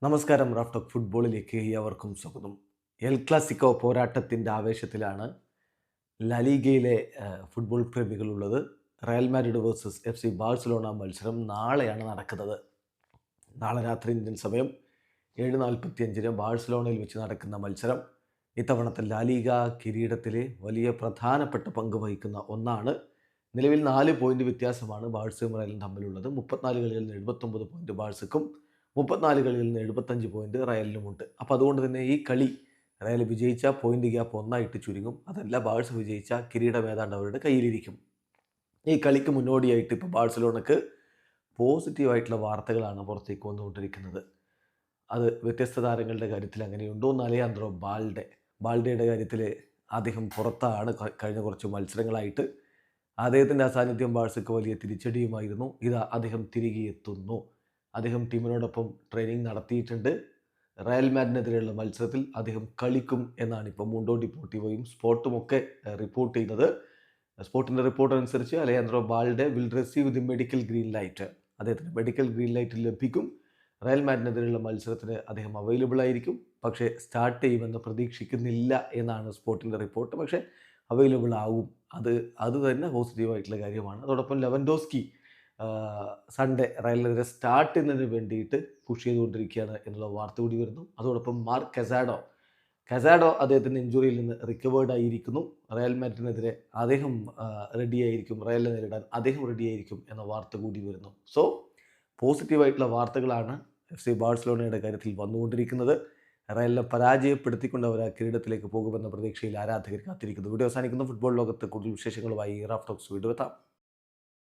നമസ്കാരം. Raf talk ഫുട്ബോളിലേക്ക് ഏവർക്കും സ്വാഗതം. എൽ ക്ലാസിക്കോ പോരാട്ടത്തിൻ്റെ ആവേശത്തിലാണ് ലലീഗയിലെ ഫുട്ബോൾ പ്രേമികളുള്ളത്. Real Madrid versus F C Barcelona മത്സരം നാളെയാണ് നടക്കുന്നത്. നാളെ രാത്രി ഇന്ത്യൻ സമയം 7:45 ബാഴ്സലോണയിൽ വെച്ച് നടക്കുന്ന മത്സരം ഇത്തവണത്തെ ലാലിഗ കിരീടത്തിലെ വലിയ പ്രധാനപ്പെട്ട പങ്ക് വഹിക്കുന്ന ഒന്നാണ്. നിലവിൽ 4 പോയിൻ്റ് വ്യത്യാസമാണ് ബാഴ്സയും റയലും തമ്മിലുള്ളത്. 34 കളികളിൽ നിന്ന് 79 പോയിൻ്റ് ബാഴ്സക്കും, 34 കളിയിൽ നിന്ന് 75 പോയിൻ്റ് റയലിനുമുണ്ട്. അപ്പോൾ അതുകൊണ്ട് തന്നെ ഈ കളി റയൽ വിജയിച്ചാൽ പോയിൻ്റ് ഗ്യാപ്പ് ഒന്നായിട്ട് ചുരുങ്ങും. അതല്ല, ബാഴ്സ വിജയിച്ചാൽ കിരീടം ഏതാണ്ട് അവരുടെ കയ്യിലിരിക്കും. ഈ കളിക്ക് മുന്നോടിയായിട്ട് ഇപ്പോൾ ബാഴ്സലോണക്ക് പോസിറ്റീവായിട്ടുള്ള വാർത്തകളാണ് പുറത്തേക്ക് വന്നുകൊണ്ടിരിക്കുന്നത്. അത് വ്യത്യസ്ത താരങ്ങളുടെ കാര്യത്തിൽ അങ്ങനെയുണ്ടോ എന്ന് അലയാൻഡ്രോ ബാൾഡയുടെ കാര്യത്തിൽ അദ്ദേഹം പുറത്താണ് കഴിഞ്ഞ കുറച്ച് മത്സരങ്ങളായിട്ട്. അദ്ദേഹത്തിൻ്റെ അസാന്നിധ്യം ബാഴ്സയ്ക്ക് വലിയ തിരിച്ചടിയുമായിരുന്നു. ഇതാ അദ്ദേഹം തിരികെ എത്തുന്നു. അദ്ദേഹം ടീമിനോടൊപ്പം ട്രെയിനിങ് നടത്തിയിട്ടുണ്ട്. റയൽ മാഡ്രിഡിനെതിരെയുള്ള മത്സരത്തിൽ അദ്ദേഹം കളിക്കും എന്നാണ് ഇപ്പോൾ മുണ്ടോ ഡിപ്പോർട്ടിവോയും സ്പോർട്ടുമൊക്കെ റിപ്പോർട്ട് ചെയ്യുന്നത്. സ്പോർട്ടിൻ്റെ റിപ്പോർട്ട് അനുസരിച്ച് Alejandro Balde will receive the medical green light. അദ്ദേഹത്തിന് മെഡിക്കൽ ഗ്രീൻ ലൈറ്റ് ലഭിക്കും. റയൽ മാഡ്രിഡിനെതിരെയുള്ള മത്സരത്തിന് അദ്ദേഹം അവൈലബിൾ ആയിരിക്കും. പക്ഷേ സ്റ്റാർട്ട് ചെയ്യുമെന്ന് പ്രതീക്ഷിക്കുന്നില്ല എന്നാണ് സ്പോർട്ടിൻ്റെ റിപ്പോർട്ട്. പക്ഷേ അവൈലബിൾ ആവും. അത് തന്നെ പോസിറ്റീവായിട്ടുള്ള കാര്യമാണ്. അതോടൊപ്പം ലെവൻഡോസ്കി സൺഡേ റയലിനെതിരെ സ്റ്റാർട്ട് ചെയ്യുന്നതിന് വേണ്ടിയിട്ട് പുഷ് ചെയ്തുകൊണ്ടിരിക്കുകയാണ് എന്നുള്ള വാർത്ത കൂടി വരുന്നു. അതോടൊപ്പം മാർക്ക് കസാഡോ അദ്ദേഹത്തിൻ്റെ ഇഞ്ചുറിയിൽ നിന്ന് റിക്കവേർഡ് ആയിരിക്കുന്നു. റയൽ മാഡ്രിഡിനെതിരെ അദ്ദേഹം റെഡിയായിരിക്കും, റയലിനെ നേരിടാൻ അദ്ദേഹം റെഡിയായിരിക്കും എന്ന വാർത്ത കൂടി വരുന്നു. സോ പോസിറ്റീവായിട്ടുള്ള വാർത്തകളാണ് എഫ് സി ബാഴ്സലോണയുടെ കാര്യത്തിൽ വന്നുകൊണ്ടിരിക്കുന്നത്. റയലിനെ പരാജയപ്പെടുത്തിക്കൊണ്ട് അവർ ആ കിരീടത്തിലേക്ക് പോകുമെന്ന പ്രതീക്ഷയിൽ ആരാധകർ കാത്തിരിക്കുന്നു. വീഡിയോ അവസാനിക്കുന്നു. ഫുട്ബോൾ ലോകത്ത് കൂടുതൽ വിശേഷങ്ങളുമായി റാഫ് ടോക്സ് വീണ്ടും എത്താം.